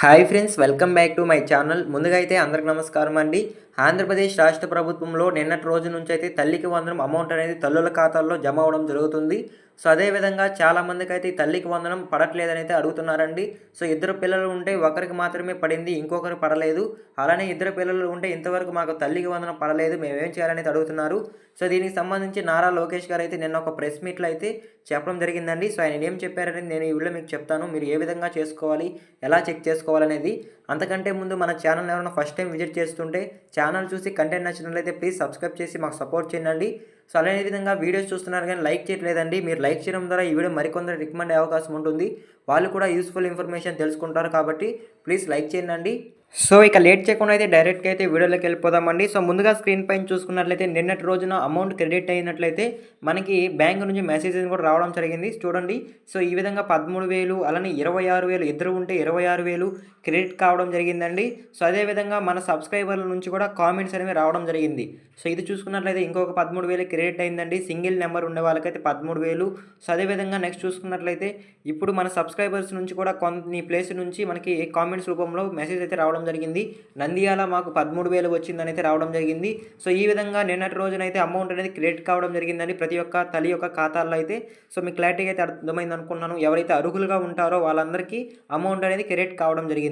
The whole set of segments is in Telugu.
Hi friends, welcome back to my channel. ముందుగా అయితే అందరికి నమస్కారం అండి. ఆంధ్రప్రదేశ్ రాష్ట్ర ప్రభుత్వంలో నిన్నటి రోజు నుంచి అయితే తల్లికి వందనం అమౌంట్ అనేది తల్లుల ఖాతాల్లో జమ అవ్వడం జరుగుతుంది. సో అదేవిధంగా చాలామందికి అయితే ఈ తల్లికి వందనం పడట్లేదని అయితే అడుగుతున్నారండి. సో ఇద్దరు పిల్లలు ఉంటే ఒకరికి మాత్రమే పడింది, ఇంకొకరు పడలేదు. అలానే ఇద్దరు పిల్లలు ఉంటే ఇంతవరకు మాకు తల్లికి వందనం పడలేదు, మేమేం చేయాలని అయితే అడుగుతున్నారు. సో దీనికి సంబంధించి నారా లోకేష్ గారు అయితే నిన్న ఒక ప్రెస్ మీట్లో అయితే చెప్పడం జరిగిందండి. సో ఆయన ఏం చెప్పారనేది నేను ఈ వీడియోలో మీకు చెప్తాను. మీరు ఏ విధంగా చేసుకోవాలి, ఎలా చెక్ చేసుకోవాలనేది. అంతకంటే ముందు మన ఛానల్ ఎవరైనా ఫస్ట్ టైం విజిట్ చేస్తుంటే ఛానల్ చూసి కంటెంట్ నచ్చినట్లయితే ప్లీజ్ సబ్స్క్రైబ్ చేసి మాకు సపోర్ట్ చేయండి. సో అలానే విధంగా వీడియోస్ చూస్తున్నారు కానీ లైక్ చేయట్లేదండి. మీరు లైక్ చేయడం ద్వారా ఈ వీడియో మరికొందరు రికమెండ్ అయ్యే అవకాశం ఉంటుంది. వాళ్ళు కూడా యూస్ఫుల్ ఇన్ఫర్మేషన్ తెలుసుకుంటారు కాబట్టి ప్లీజ్ లైక్ చేయండి. సో ఇక లేట్ చేయకుండా అయితే డైరెక్ట్గా అయితే వీడియోలోకి వెళ్ళిపోదామండి. సో ముందుగా స్క్రీన్ పైన చూసుకున్నట్లయితే నిన్నటి రోజున అమౌంట్ క్రెడిట్ అయినట్లయితే మనకి బ్యాంక్ నుంచి మెసేజ్ కూడా రావడం జరిగింది. చూడండి, సో ఈ విధంగా 13,000 అలానే 26,000 ఇద్దరు ఉంటే 26,000 క్రెడిట్ కావడం జరిగిందండి. సో అదేవిధంగా మన సబ్స్క్రైబర్ల నుంచి కూడా కామెంట్స్ అనేవి రావడం జరిగింది. సో ఇది చూసుకున్నట్లయితే ఇంకొక 13,000 క్రెడిట్ అయిందండి. సింగిల్ నెంబర్ ఉండే వాళ్ళకైతే 13,000. సో అదేవిధంగా నెక్స్ట్ చూసుకున్నట్లయితే ఇప్పుడు మన సబ్స్క్రైబర్స్ నుంచి కూడా కొన్ని ప్లేస్ నుంచి మనకి కామెంట్స్ రూపంలో మెసేజ్ అయితే రావడం జరిగింది. నంద్యాల మాకు 13,000 వచ్చిందని అయితే రావడం జరిగింది. సో ఈ విధంగా నిన్నటి రోజునైతే అమౌంట్ అనేది క్రెడిట్ కావడం జరిగిందండి ప్రతి ఒక్క తల్లి యొక్క ఖాతాల్లో అయితే. సో మీకు క్లారిటీగా అయితే అర్థమైంది అనుకున్నాను. ఎవరైతే అర్హులుగా ఉంటారో వాళ్ళందరికీ అమౌంట్ అనేది క్రెడిట్ కావడం జరిగింది.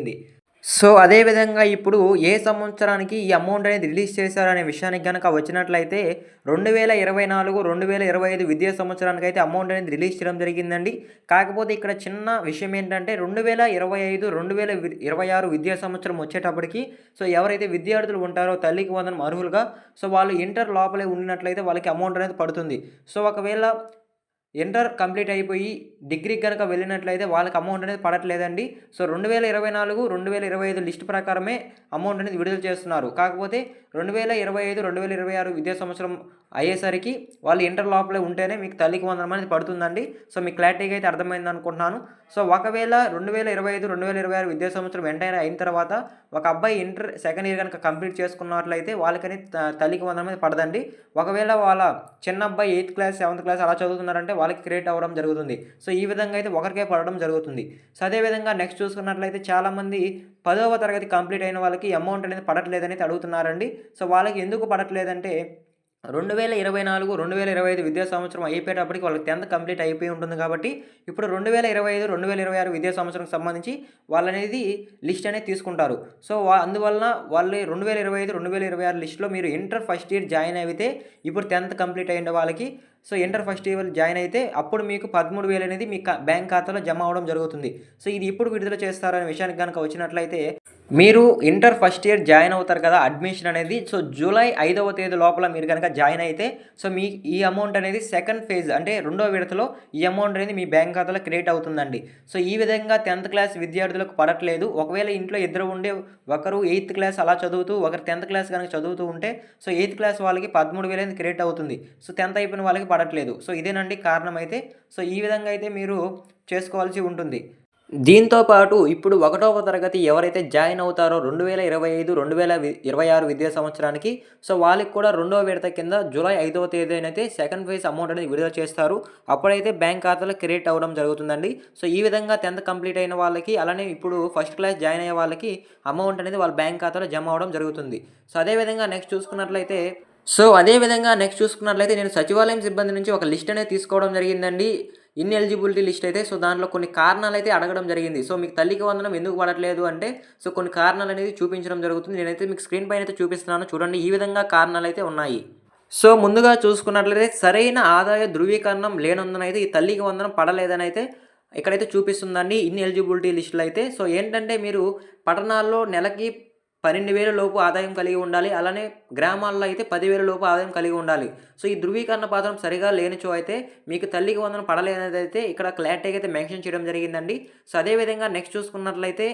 సో అదేవిధంగా ఇప్పుడు ఏ సంవత్సరానికి ఈ అమౌంట్ అనేది రిలీజ్ చేశారనే విషయానికి కనుక వచ్చినట్లయితే 2024, 2025 విద్యా సంవత్సరానికి అయితే అమౌంట్ అనేది రిలీజ్ చేయడం జరిగిందండి. కాకపోతే ఇక్కడ చిన్న విషయం ఏంటంటే 2025, 2026 విద్యా సంవత్సరం వచ్చేటప్పటికి సో ఎవరైతే విద్యార్థులు ఉంటారో తల్లికి వందనం అర్హులుగా సో వాళ్ళు ఇంటర్ లోపలే ఉండినట్లయితే వాళ్ళకి అమౌంట్ అనేది పడుతుంది. సో ఒకవేళ ఇంటర్ కంప్లీట్ అయిపోయి డిగ్రీకి కనుక వెళ్ళినట్లయితే వాళ్ళకి అమౌంట్ అనేది పడట్లేదండి. సో 2024, 2025 లిస్ట్ ప్రకారమే అమౌంట్ అనేది విడుదల చేస్తున్నారు. కాకపోతే 2025, 2026 విద్యా సంవత్సరం అయ్యేసరికి వాళ్ళు ఇంటర్ లోపలే ఉంటేనే మీకు తల్లికి వందనం అనేది పడుతుందండి. సో మీకు క్లారిటీగా అయితే అర్థమైంది అనుకుంటున్నాను. సో ఒకవేళ 2025, 2026 విద్యా సంవత్సరం వెంటనే అయిన తర్వాత ఒక అబ్బాయి ఇంటర్ సెకండ్ ఇయర్ కనుక కంప్లీట్ చేసుకున్నట్లయితే వాళ్ళకని తల్లికి వందనం అనేది పడదండి. ఒకవేళ వాళ్ళ చిన్న అబ్బాయి 8th క్లాస్, 7th క్లాస్ అలా చదువుతున్నారంటే వాళ్ళకి క్రియేట్ అవ్వడం జరుగుతుంది. సో ఈ విధంగా అయితే ఒకరికే పడడం జరుగుతుంది. సో అదేవిధంగా నెక్స్ట్ చూసుకున్నట్లయితే చాలామంది 10వ తరగతి కంప్లీట్ అయిన వాళ్ళకి అమౌంట్ అనేది పడట్లేదని అడుగుతున్నారండి. సో వాళ్ళకి ఎందుకు పడట్లేదంటే 2024, 2025 విద్యా సంవత్సరం అయిపోయేటప్పటికి వాళ్ళకి 10th కంప్లీట్ అయిపోయి ఉంటుంది కాబట్టి ఇప్పుడు 2025, 2026 విద్యా సంవత్సరంకి సంబంధించి వాళ్ళనేది లిస్ట్ అనేది తీసుకుంటారు. సో అందువలన వాళ్ళు 2025, 2026 లిస్టులో మీరు ఇంటర్ ఫస్ట్ ఇయర్ జాయిన్ అయితే ఇప్పుడు 10th కంప్లీట్ అయిన వాళ్ళకి so inter first year join అయితే అప్పుడు మీకు 13,000 అనేది మీ బ్యాంక్ ఖాతాలో జమ అవ్వడం జరుగుతుంది. సో ఇది ఇప్పుడు విడుదల చేస్తారనే విషయానికి కనుక వచ్చినట్లయితే మీరు ఇంటర్ ఫస్ట్ ఇయర్ జాయిన్ అవుతారు కదా అడ్మిషన్ అనేది. సో జూలై 5వ తేదీ లోపల మీరు కనుక జాయిన్ అయితే సో మీ ఈ అమౌంట్ అనేది సెకండ్ ఫేజ్ అంటే రెండో విడతలో ఈ అమౌంట్ అనేది మీ బ్యాంక్ ఖాతాలో క్రియేట్ అవుతుందండి. సో ఈ విధంగా 10th క్లాస్ విద్యార్థులకు పడట్లేదు. ఒకవేళ ఇంట్లో ఇద్దరు ఉండే ఒకరు 8th క్లాస్ అలా చదువుతూ ఒకరు 10th క్లాస్ కనుక చదువుతూ ఉంటే సో 8th క్లాస్ వాళ్ళకి 13,000 అనేది క్రియేట్ అవుతుంది. సో 10th అయిపోయిన వాళ్ళకి పడట్లేదు. సో ఇదేనండి కారణం అయితే. సో ఈ విధంగా అయితే మీరు చేసుకోవాల్సి ఉంటుంది. దీంతో పాటు ఇప్పుడు 1వ తరగతి ఎవరైతే జాయిన్ అవుతారో 2025, 2026 విద్యా సంవత్సరానికి సో వాళ్ళకి కూడా రెండవ విడత కింద జూలై 5వ తేదీనైతే సెకండ్ ఫేజ్ అమౌంట్ అనేది విడుదల చేస్తారు. అప్పుడైతే బ్యాంక్ ఖాతాలో క్రియేట్ అవ్వడం జరుగుతుందండి. సో ఈ విధంగా 10th కంప్లీట్ అయిన వాళ్ళకి అలానే ఇప్పుడు ఫస్ట్ క్లాస్ జాయిన్ అయ్యే వాళ్ళకి అమౌంట్ అనేది వాళ్ళ బ్యాంక్ ఖాతాలో జమ అవ్వడం జరుగుతుంది. సో అదేవిధంగా నెక్స్ట్ చూసుకున్నట్లయితే నేను సచివాలయం సిబ్బంది నుంచి ఒక లిస్ట్ అనేది తీసుకోవడం జరిగిందండి. ఎలిజిబిలిటీ లిస్ట్ అయితే సో దాంట్లో కొన్ని కారణాలు అయితే అడగడం జరిగింది. సో మీకు తల్లికి వందనం ఎందుకు పడట్లేదు అంటే సో కొన్ని కారణాలు అనేది చూపించడం జరుగుతుంది. నేనైతే మీకు స్క్రీన్ పైన అయితే చూపిస్తున్నాను చూడండి. ఈ విధంగా కారణాలు అయితే ఉన్నాయి. సో ముందుగా చూసుకున్నట్లయితే సరైన ఆదాయ ధృవీకరణం లేనందున అయితే ఈ తల్లికి వందనం పడలేదని అయితే ఇక్కడైతే చూపిస్తుందండి ఎలిజిబిలిటీ లిస్టులో అయితే. సో ఏంటంటే మీరు పట్టణాల్లో నెలకి 12,000 లోపు ఆదాయం కలిగి ఉండాలి. అలానే గ్రామాల్లో అయితే 10,000 లోపు ఆదాయం కలిగి ఉండాలి. సో ఈ ధృవీకరణ పత్రం సరిగా లేనిచో అయితే మీకు తల్లికి వందనం పడలేనిది అయితే ఇక్కడ క్లారిటీగా అయితే మెన్షన్ చేయడం జరిగిందండి. సో అదేవిధంగా నెక్స్ట్ చూసుకున్నట్లయితే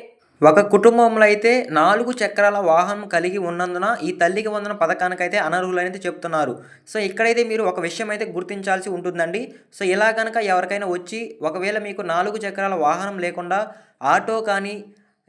ఒక కుటుంబంలో అయితే 4 చక్రాల వాహనం కలిగి ఉన్నందున ఈ తల్లికి వందనం పథకానికైతే అనర్హులనేది చెప్తున్నారు. సో ఇక్కడైతే మీరు ఒక విషయం అయితే గుర్తించాల్సి ఉంటుందండి. సో ఇలా కనుక ఎవరికైనా వచ్చి ఒకవేళ మీకు 4 చక్రాల వాహనం లేకుండా ఆటో కానీ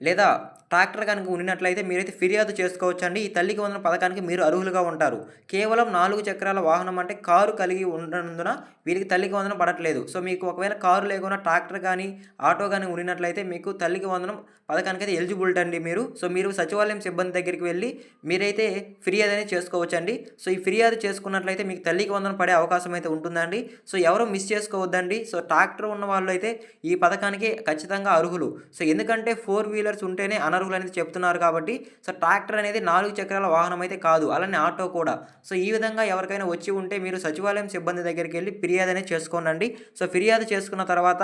లేదా ట్రాక్టర్ కనుక ఉన్నట్లయితే మీరైతే ఫిర్యాదు చేసుకోవచ్చండి. ఈ తల్లికి వందనం పథకానికి మీరు అర్హులుగా ఉంటారు. కేవలం 4 చక్రాల వాహనం అంటే కారు కలిగి ఉన్నందున వీరికి తల్లికి వందనం పడట్లేదు. సో, మీకు ఒకవేళ కారు లేకుండా ట్రాక్టర్ గానీ, ఆటో గానీ ఉన్నట్లయితే మీకు తల్లికి వందనం పథకానికైతే ఎలిజిబిలిటీ అండి మీరు. సో, మీరు సచివాలయం సిబ్బంది దగ్గరికి వెళ్లి మీరైతే ఫిర్యాదు అనేది చేసుకోవచ్చండి. సో, ఈ ఫిర్యాదు చేసుకున్నట్లయితే మీకు తల్లికి వందనం పడే అవకాశం అయితే ఉంటుందండి. సో, ఎవరు మిస్ చేసుకోవద్దండి. సో, ట్రాక్టర్ ఉన్న వాళ్ళైతే ఈ పథకానికి ఖచ్చితంగా అర్హులు. సో, ఎందుకంటే 4 వీలర్స్ ఉంటేనే అనర్హులు అనేది చెప్తున్నారు కాబట్టి, సో, ట్రాక్టర్ అనేది 4 చక్రాల వాహనం అయితే కాదు. అలానే ఆటో కూడా. సో, ఈ విధంగా ఎవరికైనా వచ్చి ఉంటే మీరు సచివాలయం సిబ్బంది దగ్గరికెళ్లి ఫిర్యాదు అనేది చేసుకోండండి. సో, ఫిర్యాదు చేసుకున్న తర్వాత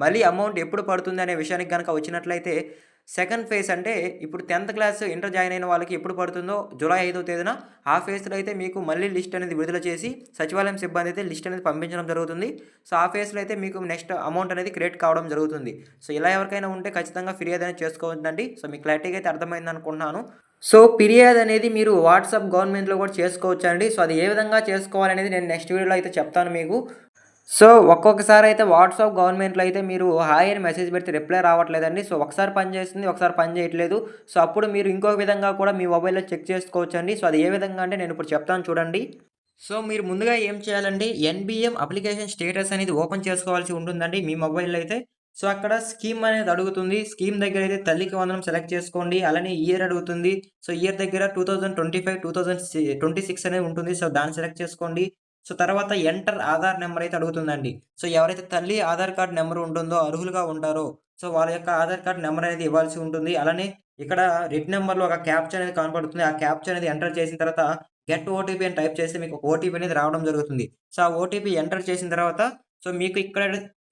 మళ్ళీ అమౌంట్ ఎప్పుడు పడుతుంది అనే విషయానికి గనక వచ్చినట్లయితే సెకండ్ ఫేజ్ అంటే ఇప్పుడు 10థ్ క్లాస్ ఇంటర్ జాయిన్ అయిన వాళ్ళకి ఎప్పుడు పడుతుందో జూలై 5వ తేదీన ఆ ఫేజ్‌లో అయితే మీకు మళ్ళీ లిస్ట్ అనేది విడుదల చేసి సచివాలయం సిబ్బంది అయితే లిస్ట్ అనేది పంపించడం జరుగుతుంది. సో, ఆ ఫేజ్‌లో అయితే మీకు నెక్స్ట్ అమౌంట్ అనేది క్రెడిట్ కావడం జరుగుతుంది. సో, ఇలా ఎవరికైనా ఉంటే ఖచ్చితంగా ఫిర్యాదు అనేది చేసుకోవద్దండి. సో, మీకు క్లారిటీగా అయితే అర్థమైందనుకుంటున్నాను. సో, ఫిర్యాదు అనేది మీరు వాట్సాప్ గవర్నమెంట్‌లో కూడా చేసుకోవచ్చండి. సో, అది ఏ విధంగా చేసుకోవాలనేది నేను నెక్స్ట్ వీడియోలో అయితే చెప్తాను మీకు. సో, ఒక్కొక్కసారి అయితే వాట్సాప్ గవర్నమెంట్‌లో అయితే మీరు హాయ్ అని మెసేజ్ పెడితే రిప్లై రావట్లేదండి. సో, ఒకసారి పని చేస్తుంది, ఒకసారి పని చేయట్లేదు. సో, అప్పుడు మీరు ఇంకొక విధంగా కూడా మీ మొబైల్‌లో చెక్ చేసుకోవచ్చండి. సో, అది ఏ విధంగా అంటే నేను ఇప్పుడు చెప్తాను చూడండి. సో, మీరు ముందుగా ఏం చేయాలండి, ఎన్‌బీఎం అప్లికేషన్ స్టేటస్ అనేది ఓపెన్ చేసుకోవాల్సి ఉంటుందండి మీ మొబైల్‌లో అయితే. సో, అక్కడ స్కీమ్ అనేది అడుగుతుంది. స్కీమ్ దగ్గర అయితే తల్లికి వందనం సెలెక్ట్ చేసుకోండి. అలానే ఇయర్ అడుగుతుంది. సో, ఇయర్ దగ్గర 2025, 2026 అనేది ఉంటుంది. సో, దాన్ని సెలెక్ట్ చేసుకోండి. సో, తర్వాత ఎంటర్ ఆధార్ నంబర్ అయితే అడుగుతుందండి. సో, ఎవరైతే తల్లి ఆధార్ కార్డ్ నంబర్ ఉంటుందో, అర్హులుగా ఉంటారో, సో, వాళ్ళ యొక్క ఆధార్ కార్డ్ నంబర్ అనేది ఇవ్వాల్సి ఉంటుంది. అలానే ఇక్కడ రెడ్ నంబర్‌లో ఒక క్యాప్చా అనేది కనపడుతుంది. ఆ క్యాప్చా అనేది ఎంటర్ చేసిన తర్వాత గెట్ ఓటీపీ అని టైప్ చేస్తే మీకు ఒక ఓటీపీ అనేది రావడం జరుగుతుంది. సో, ఆ ఓటీపీ ఎంటర్ చేసిన తర్వాత సో, మీకు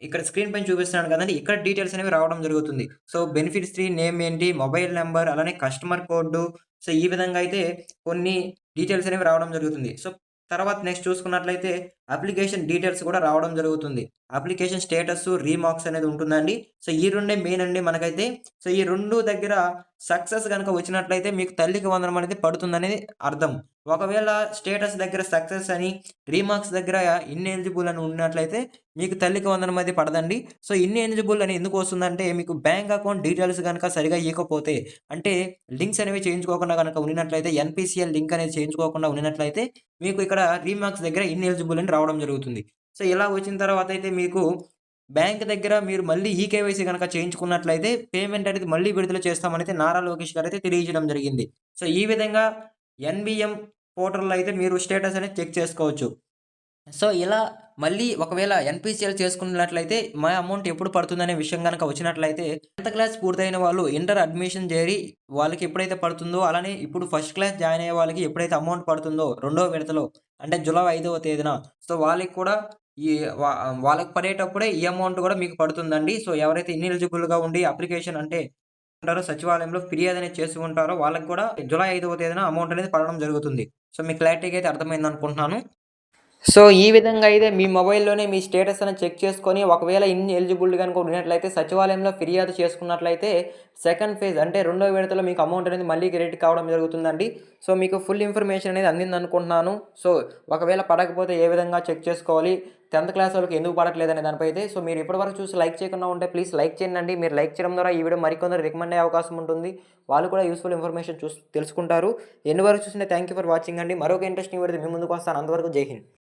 ఇక్కడ స్క్రీన్ పైన చూపిస్తున్నాను కదండీ! ఇక్కడ డీటెయిల్స్ అనేవి రావడం జరుగుతుంది. సో, బెనిఫిషరీ నేమ్ ఏంటి, మొబైల్ నంబర్, అలానే కస్టమర్ కోడ్. సో, ఈ విధంగా అయితే కొన్ని డీటెయిల్స్ అనేవి రావడం జరుగుతుంది. సో, తర్వాత నెక్స్ట్ చూసుకున్నట్లయితే అప్లికేషన్ డీటెయిల్స్ కూడా రావడం జరుగుతుంది. అప్లికేషన్ స్టేటస్, రీమార్క్స్ అనేది ఉంటుందండి. సో, ఈ రెండే మెయిన్ అండి మనకైతే. సో, ఈ 2 దగ్గర సక్సెస్ గనుక వచ్చినట్లయితే మీకు తల్లికి వందనం అనేది పడుతుందనేది అర్థం. ఒకవేళ స్టేటస్ దగ్గర సక్సెస్ అని, రీమార్క్స్ దగ్గర ఇన్‌ఎలిజిబుల్ అని ఉన్నట్లయితే మీకు తల్లికి వందనం అనేది పడదండి. సో, ఇన్‌ఎలిజిబుల్ అని ఎందుకు వస్తుందంటే మీకు బ్యాంక్ అకౌంట్ డీటెయిల్స్ గనక సరిగ్గా ఇయ్యకపోతే అంటే లింక్స్ అనేవి చేయించుకోకుండా గనక ఉన్నట్లయితే ఎన్‌పీసీఎల్ లింక్ అనేది చేయించుకోకుండా ఉన్నట్లయితే మీకు ఇక్కడ రీమార్క్స్ దగ్గర ఇన్‌ఎలిజిబుల్ అని రావడం జరుగుతుంది. సో, ఇలా వచ్చిన తర్వాత అయితే మీకు బ్యాంక్ దగ్గర మీరు మళ్ళీ ఈకేవైసీ గనక చేయించుకున్నట్లయితే పేమెంట్ అనేది మళ్ళీ విడుదల చేస్తామనైతే నారా లోకేష్ గారైతే తెలియజేయడం జరిగింది. సో, ఈ విధంగా ఎన్‌బీఎం పోర్టల్‌లో అయితే మీరు స్టేటస్ అనేది చెక్ చేసుకోవచ్చు. సో, ఇలా మళ్ళీ ఒకవేళ ఎన్‌పీసీఎల్ చేసుకున్నట్లయితే మా అమౌంట్ ఎప్పుడు పడుతుందనే విషయం గనక వచ్చినట్లయితే 10థ్ క్లాస్ పూర్తయిన వాళ్ళు ఇంటర్ అడ్మిషన్ చేరి వాళ్ళకి ఎప్పుడైతే పడుతుందో అలానే ఇప్పుడు ఫస్ట్ క్లాస్ జాయిన్ అయ్యే వాళ్ళకి ఎప్పుడైతే అమౌంట్ పడుతుందో రెండో విడతలో అంటే జూలై 5వ తేదీన సో, వాళ్ళకి కూడా ఈ వా వాళ్ళకి పడేటప్పుడే ఈ అమౌంట్ కూడా మీకు పడుతుందండి. సో, ఎవరైతే ఇన్‌ఎలిజిబుల్‌గా ఉండి అప్లికేషన్ అంటే ఉంటారో సచివాలయంలో ఫిర్యాదు అనేది చేసి ఉంటారో వాళ్ళకి కూడా జూలై 5వ తేదీన అమౌంట్ అనేది పడడం జరుగుతుంది. సో, మీకు క్లారిటీగా అయితే అర్థమైందనుకుంటున్నాను. సో, ఈ విధంగా అయితే మీ మొబైల్‌లోనే మీ స్టేటస్ అనేది చెక్ చేసుకొని, ఒకవేళ ఎలిజిబుల్ గనుక ఉన్నట్లయితే సచివాలయంలో ఫిర్యాదు చేసుకున్నట్లయితే సెకండ్ ఫేజ్ అంటే రెండో విడతలో మీకు అమౌంట్ అనేది మళ్ళీ క్రెడిట్ కావడం జరుగుతుందండి. సో, మీకు ఫుల్ ఇన్ఫర్మేషన్ అనేది అందిందనుకుంటున్నాను. సో, ఒకవేళ పడకపోతే ఏ విధంగా చెక్ చేసుకోవాలి, 10థ్ క్లాస్ వాళ్ళకి ఎందుకు పడట్లేదనే దానిపై అయితే సో, మీరు ఇప్పటివరకు చూసి లైక్ చేయకుండా ఉంటే ప్లీజ్ లైక్ చేయండి. మీరు లైక్ చేయడం ద్వారా ఈ వీడియో మరికొందరు రికమెండ్ అయ్యే అవకాశం ఉంటుంది. వాళ్ళు కూడా యూజ్‌ఫుల్ ఇన్ఫర్మేషన్ తెలుసుకుంటారు. ఎన్ని వరకు చూసినా థాంక్ యూ ఫర్ వాచింగ్ అండి. మరొక ఇంట్రెస్టింగ్ వీడియోతో మీ ముందుకు వస్తాను. అంతవరకు జై హింద్.